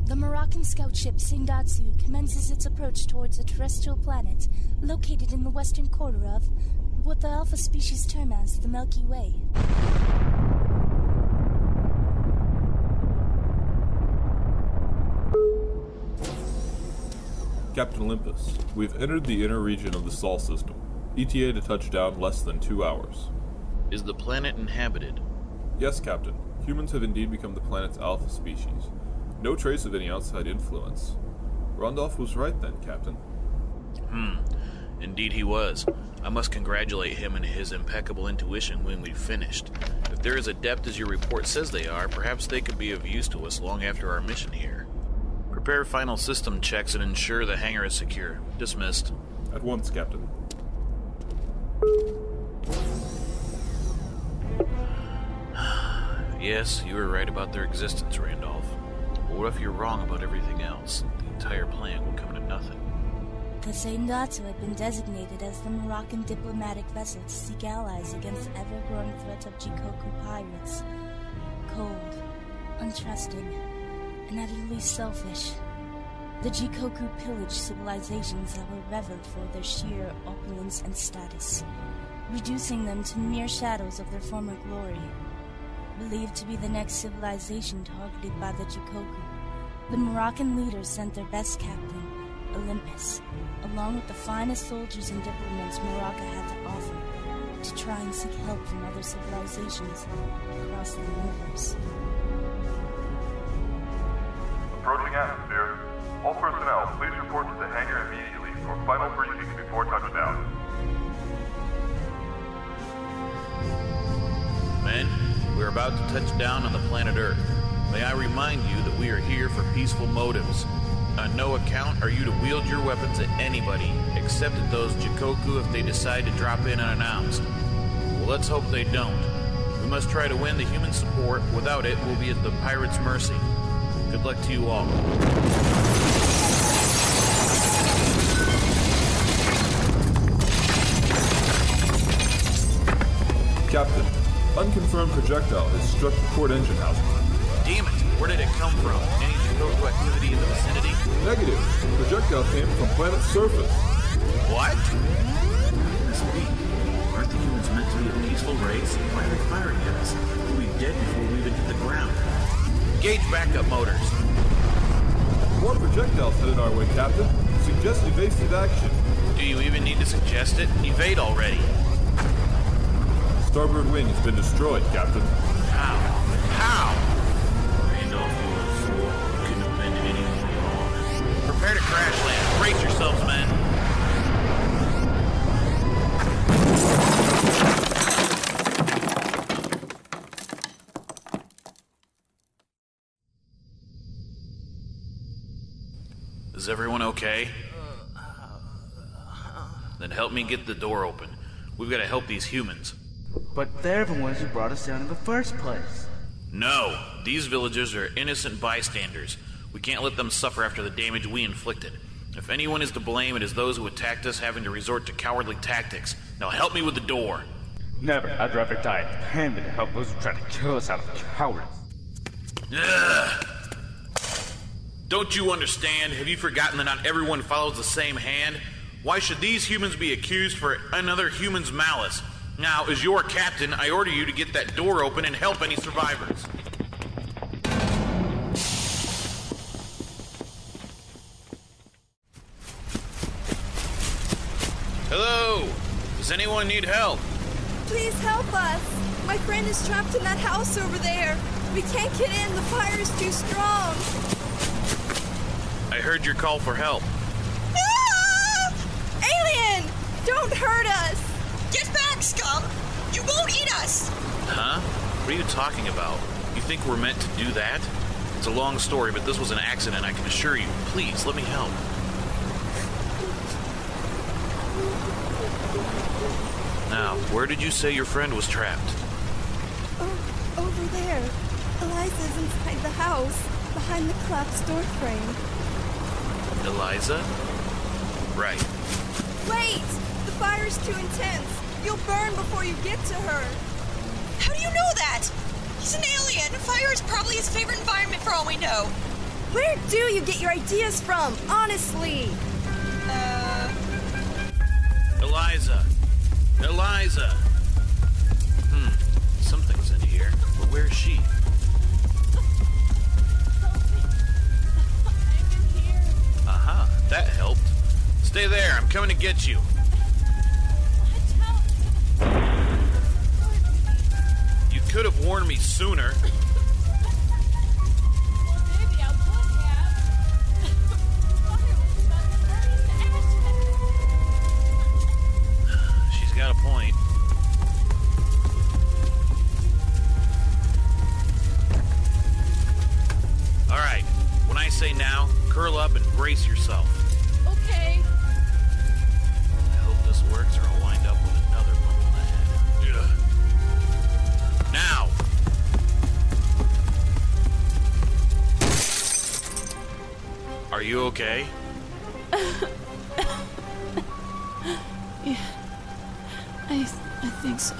The Moroccan scout ship Sindatsu commences its approach towards a terrestrial planet located in the western quarter of what the Alpha species term as the Milky Way. Captain Olympus, we've entered the inner region of the Sol system. ETA to touchdown less than 2 hours. Is the planet inhabited? Yes, Captain. Humans have indeed become the planet's alpha species. No trace of any outside influence. Randolph was right then, Captain. Indeed he was. I must congratulate him and his impeccable intuition when we've finished. If they're as adept as your report says they are, perhaps they could be of use to us long after our mission here. Prepare final system checks and ensure the hangar is secure. Dismissed. At once, Captain. Yes, you were right about their existence, Randolph. But what if you're wrong about everything else? The entire plan will come to nothing. The Sindatsu had been designated as the Moroccan diplomatic vessel to seek allies against the ever-growing threat of Jikoku pirates. Cold, untrusting, and utterly selfish. The Jikoku pillaged civilizations that were revered for their sheer opulence and status, reducing them to mere shadows of their former glory. Believed to be the next civilization targeted by the Jikoku, the Moroccan leaders sent their best captain, Olympus, along with the finest soldiers and diplomats Morocco had to offer, to try and seek help from other civilizations across the universe. Approaching atmosphere. All personnel, please report to the hangar immediately for final briefings before touchdown. Men, we're about to touch down on the planet Earth. May I remind you that we are here for peaceful motives. On no account are you to wield your weapons at anybody, except at those Jikoku if they decide to drop in unannounced. Well, let's hope they don't. We must try to win the human support. Without it, we'll be at the pirates' mercy. Good luck to you all. Captain, unconfirmed projectile has struck the port engine housing. Damn it! Where did it come from? Any Jikoku activity in the vicinity? Negative. Projectile came from planet's surface. What? Must be. Aren't the humans meant to be a peaceful race? Why are they firing at us? We'll be dead before we even hit the ground. Engage backup motors. More projectiles headed our way, Captain. Suggest evasive action. Do you even need to suggest it? Evade already. Starboard wing has been destroyed, Captain. How? How? Randolph, you are a fool. You couldn't have been any more wrong. Prepare to crash land. Brace yourselves, men. Is everyone okay? Then help me get the door open. We've got to help these humans. But they're the ones who brought us down in the first place. No, these villagers are innocent bystanders. We can't let them suffer after the damage we inflicted. If anyone is to blame, it is those who attacked us having to resort to cowardly tactics. Now help me with the door. Never. I'd rather die at the hand than to help those who try to kill us out of cowardice. Ugh. Don't you understand? Have you forgotten that not everyone follows the same hand? Why should these humans be accused for another human's malice? Now, as your captain, I order you to get that door open and help any survivors. Hello? Does anyone need help? Please help us. My friend is trapped in that house over there. We can't get in. The fire is too strong. I heard your call for help. Ah! Alien! Don't hurt us! Get back, scum! You won't eat us! Huh? What are you talking about? You think we're meant to do that? It's a long story, but this was an accident, I can assure you. Please, let me help. Now, where did you say your friend was trapped? Oh, over there. Eliza's inside the house, behind the collapsed door frame. Eliza? Right. Wait! The fire's too intense. You'll burn before you get to her. How do you know that? He's an alien. Fire is probably his favorite environment for all we know. Where do you get your ideas from, honestly? Eliza! Eliza! Something's in here. But where is she? Aha, that helped. Stay there, I'm coming to get you. You could have warned me sooner. She's got a point. Alright, when I say now, curl up and brace yourself. Okay. I hope this works or I'll wind up with another bump on the head. Ugh. Now! Are you okay? Yeah, I think so.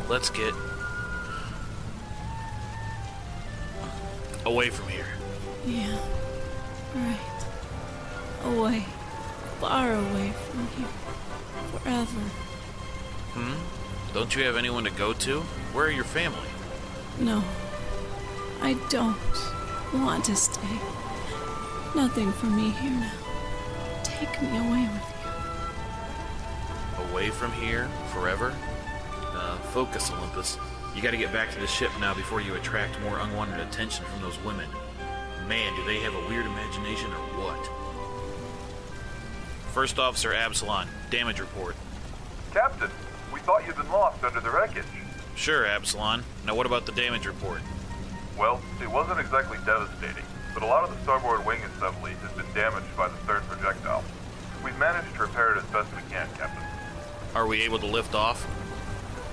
Let's get away from here. Yeah, right. Away. Far away from here. Forever. Don't you have anyone to go to? Where are your family? No, I don't want to stay. Nothing for me here now. Take me away with Away from here? Forever? Focus, Olympus. You gotta get back to the ship now before you attract more unwanted attention from those women. Man, do they have a weird imagination or what? First Officer Absalon, damage report. Captain, we thought you'd been lost under the wreckage. Sure, Absalon. Now what about the damage report? Well, it wasn't exactly devastating, but a lot of the starboard wing assembly has been damaged by the third projectile. We've managed to repair it as best we can, Captain. Are we able to lift off?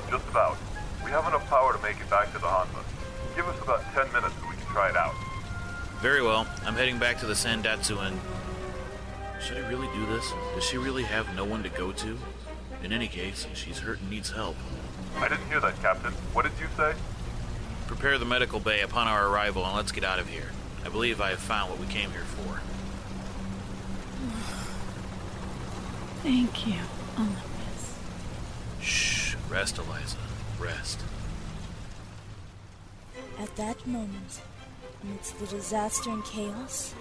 Just about. We have enough power to make it back to the Hansa. Give us about 10 minutes and we can try it out. Very well. I'm heading back to the Sandatsu and... Should I really do this? Does she really have no one to go to? In any case, she's hurt and needs help. I didn't hear that, Captain. What did you say? Prepare the medical bay upon our arrival and let's get out of here. I believe I have found what we came here for. Thank you, Olympus. Shh. Rest, Eliza. Rest. At that moment, amidst the disaster and chaos,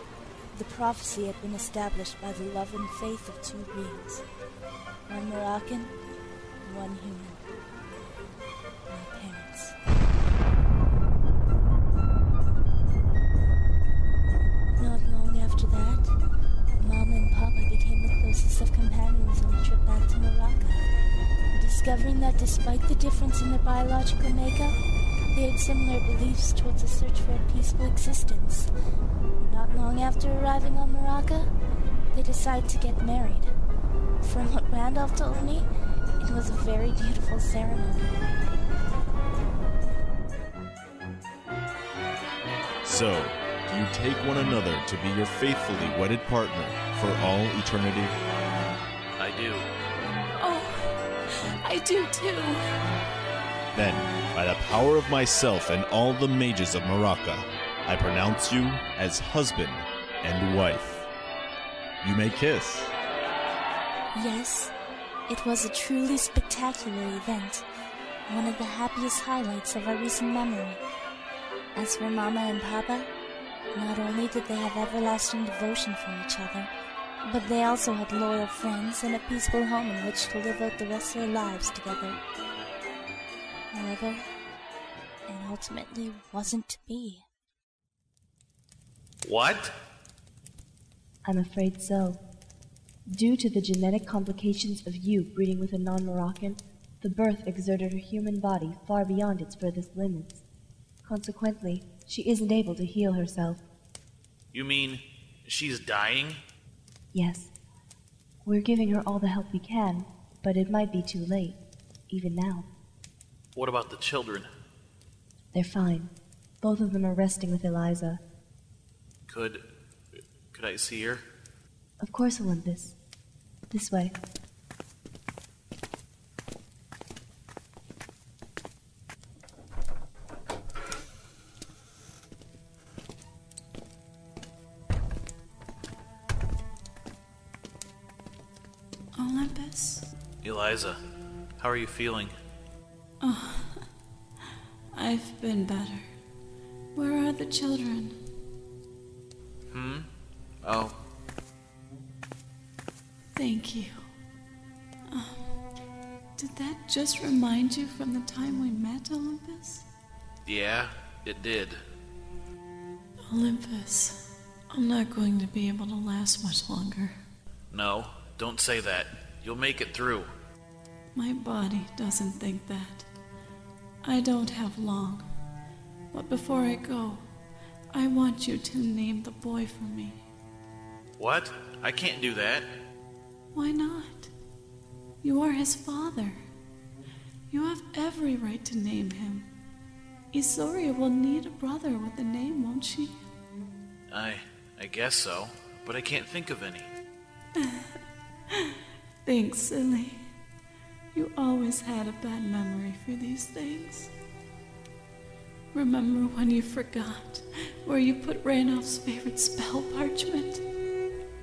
the prophecy had been established by the love and faith of two beings. One Moroccan, one human. My parents. Not long after that, Mama and Papa became the closest of companions on the trip back to Morocco, discovering that despite the difference in their biological makeup, they had similar beliefs towards a search for a peaceful existence. Not long after arriving on Morocco, they decided to get married. From what Randolph told me, it was a very beautiful ceremony. So, do you take one another to be your faithfully wedded partner for all eternity? I do. Oh, I do too. Then, by the power of myself and all the mages of Morocco, I pronounce you as husband and wife. You may kiss. Yes, it was a truly spectacular event, one of the happiest highlights of our recent memory. As for Mama and Papa, not only did they have everlasting devotion for each other, but they also had loyal friends and a peaceful home in which to live out the rest of their lives together. However, it ultimately wasn't to be. What? I'm afraid so. Due to the genetic complications of you breeding with a non-Moroccan, the birth exerted her human body far beyond its furthest limits. Consequently, she isn't able to heal herself. You mean she's dying? Yes. We're giving her all the help we can, but it might be too late, even now. What about the children? They're fine. Both of them are resting with Eliza. Could I see her? Of course, Olympus. This way. Eliza, how are you feeling? Oh, I've been better. Where are the children? Oh. Thank you. Did that just remind you from the time we met, Olympus? Yeah, it did. Olympus, I'm not going to be able to last much longer. No, don't say that. You'll make it through. My body doesn't think that. I don't have long. But before I go, I want you to name the boy for me. What? I can't do that. Why not? You are his father. You have every right to name him. Surya will need a brother with a name, won't she? I guess so, but I can't think of any. Thanks, silly. You always had a bad memory for these things. Remember when you forgot where you put Randolph's favorite spell parchment?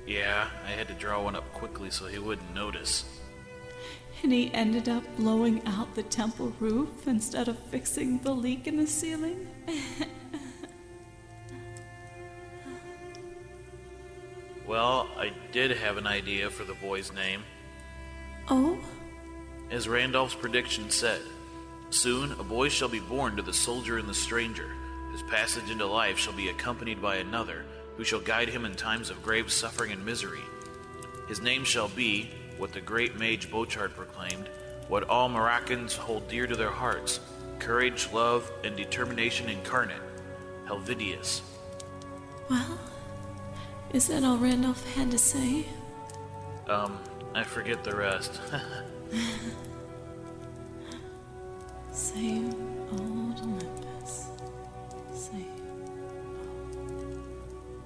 Yeah, I had to draw one up quickly so he wouldn't notice. And he ended up blowing out the temple roof instead of fixing the leak in the ceiling? Well, I did have an idea for the boy's name. Oh? As Randolph's prediction said, soon a boy shall be born to the soldier and the stranger, whose passage into life shall be accompanied by another, who shall guide him in times of grave suffering and misery. His name shall be, what the great mage Bochard proclaimed, what all Moroccans hold dear to their hearts, courage, love, and determination incarnate, Helvidius. Well, is that all Randolph had to say? I forget the rest. Save old Olympus. Save.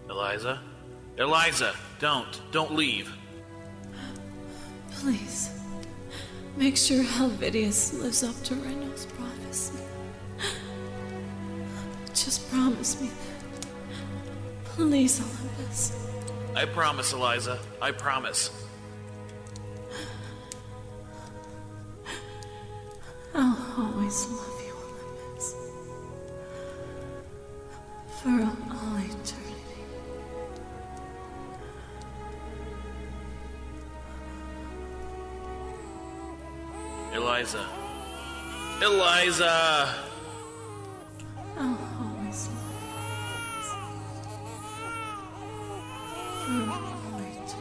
Eliza? Eliza! Don't leave. Please, make sure Helvidius lives up to Randolph's prophecy. Just promise me that. Please, Olympus. I promise, Eliza. I promise. I'll always love you, Olympus. For all eternity. Eliza. Eliza! I'll always love you, Olympus. For all eternity.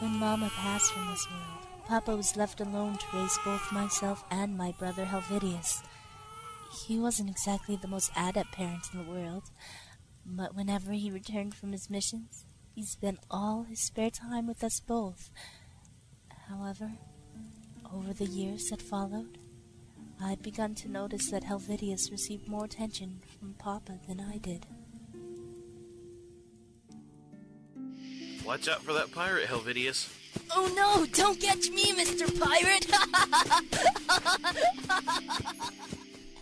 When Mama passed from this world, Papa was left alone to raise both myself and my brother Helvidius. He wasn't exactly the most adept parent in the world, but whenever he returned from his missions, he spent all his spare time with us both. However, over the years that followed, I'd begun to notice that Helvidius received more attention from Papa than I did. Watch out for that pirate, Helvidius. Oh no, don't catch me, Mr. Pirate!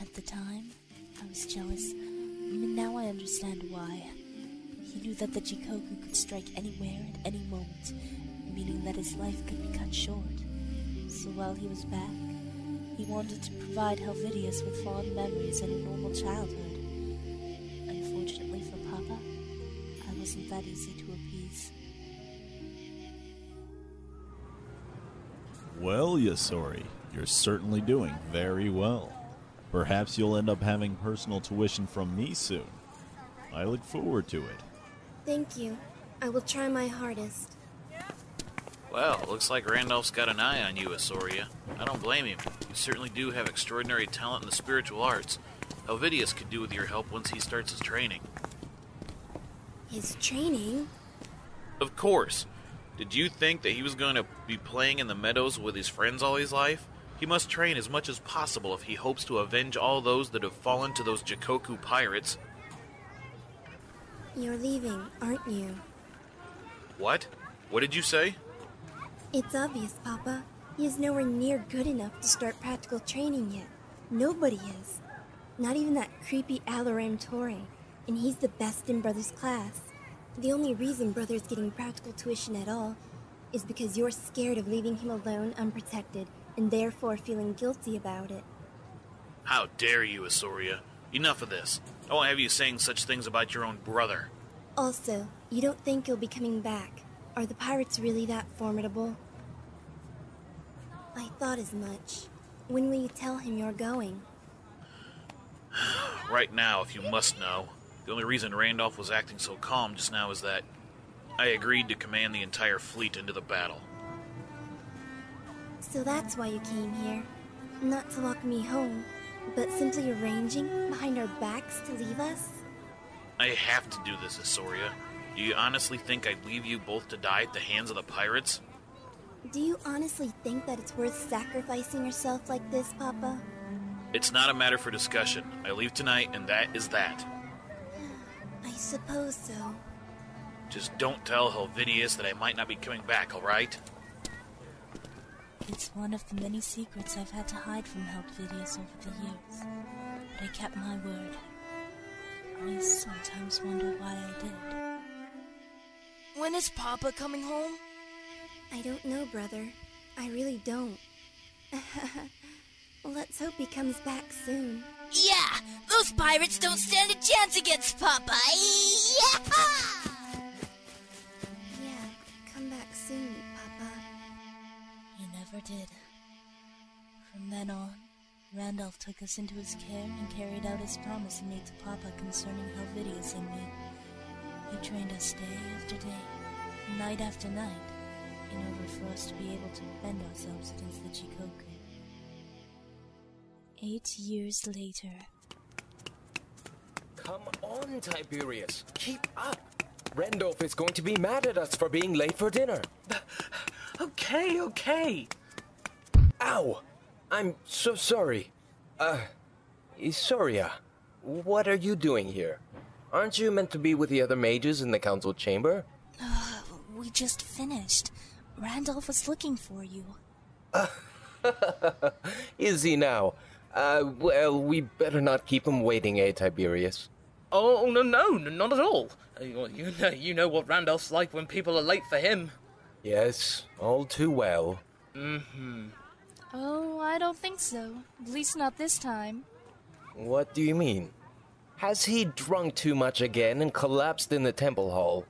At the time, I was jealous, but now I understand why. He knew that the Jikoku could strike anywhere at any moment, meaning that his life could be cut short. So while he was back, he wanted to provide Helvidius with fond memories and a normal childhood. Unfortunately for Papa, I wasn't that easy to appease. Well, Yasori, you're certainly doing very well. Perhaps you'll end up having personal tuition from me soon. I look forward to it. Thank you. I will try my hardest. Well, looks like Randolph's got an eye on you, Surya. I don't blame him. You certainly do have extraordinary talent in the spiritual arts. Helvidius could do with your help once he starts his training. His training? Of course. Did you think that he was going to be playing in the meadows with his friends all his life? He must train as much as possible if he hopes to avenge all those that have fallen to those Jikoku pirates. You're leaving, aren't you? What? What did you say? It's obvious, Papa. He is nowhere near good enough to start practical training yet. Nobody is. Not even that creepy Alaram Torre, and he's the best in Brother's class. The only reason Brother's getting practical tuition at all is because you're scared of leaving him alone unprotected, and therefore feeling guilty about it. How dare you, Surya? Enough of this. I won't have you saying such things about your own brother. Also, you don't think you'll be coming back. Are the pirates really that formidable? I thought as much. When will you tell him you're going? Right now, if you must know. The only reason Randolph was acting so calm just now is that I agreed to command the entire fleet into the battle. So that's why you came here. Not to lock me home, but simply arranging behind our backs to leave us? I have to do this, Surya. Do you honestly think I'd leave you both to die at the hands of the pirates? Do you honestly think that it's worth sacrificing yourself like this, Papa? It's not a matter for discussion. I leave tonight, and that is that. I suppose so. Just don't tell Helvidius that I might not be coming back, alright? It's one of the many secrets I've had to hide from Helvidius over the years. But I kept my word. I sometimes wonder why I did. When is Papa coming home? I don't know, brother. I really don't. Let's hope he comes back soon. Yeah! Those pirates don't stand a chance against Papa! Yeah! Yeah, come back soon, Papa. He never did. From then on, Randolph took us into his care and carried out his promise he made to Papa concerning Helvidius and me. He trained us day after day, night after night, in order for us to be able to defend ourselves against the Jikoku. 8 years later. Come on, Tiberius. Keep up. Randolph is going to be mad at us for being late for dinner. Okay. Ow! I'm so sorry. Surya, what are you doing here? Aren't you meant to be with the other mages in the council chamber? We just finished. Randolph was looking for you. Is he now? Well, we better not keep him waiting, Tiberius? Oh, no, not at all. You know what Randolph's like when people are late for him. Yes, all too well. Mm-hmm. Oh, I don't think so. At least not this time. What do you mean? Has he drunk too much again and collapsed in the temple hall?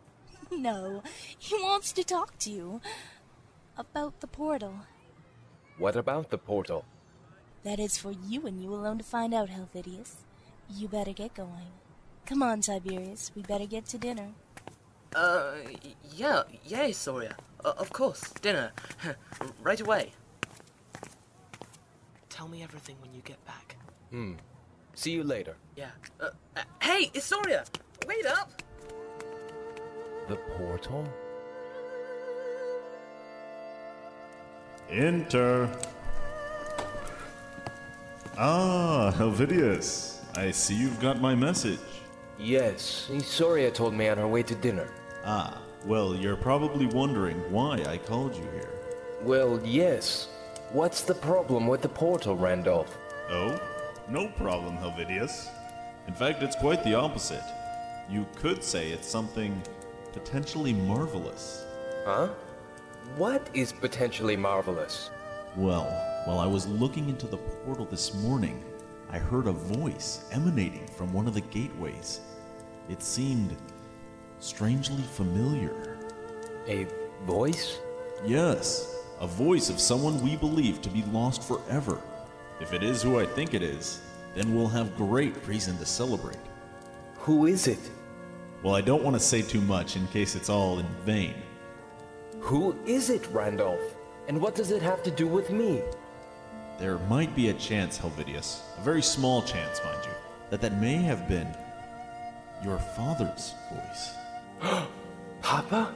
No, he wants to talk to you. About the portal. What about the portal? That is for you and you alone to find out, Helvidius. You better get going. Come on, Tiberius, we better get to dinner. Yeah, Surya. Of course, dinner. Right away. Tell me everything when you get back. See you later. Yeah. Hey, Surya! Wait up! The portal? Enter. Ah, Helvidius. I see you've got my message. Yes, Surya told me on her way to dinner. Ah, well, you're probably wondering why I called you here. Well, yes. What's the problem with the portal, Randolph? Oh, no problem, Helvidius. In fact, it's quite the opposite. You could say it's something potentially marvelous. Huh? What is potentially marvelous? Well, while I was looking into the portal this morning, I heard a voice emanating from one of the gateways. It seemed strangely familiar. A voice? Yes, a voice of someone we believe to be lost forever. If it is who I think it is, then we'll have great reason to celebrate. Who is it? Well, I don't want to say too much in case it's all in vain. Who is it, Randolph? And what does it have to do with me? There might be a chance, Helvidius, a very small chance, mind you, that may have been your father's voice. Papa?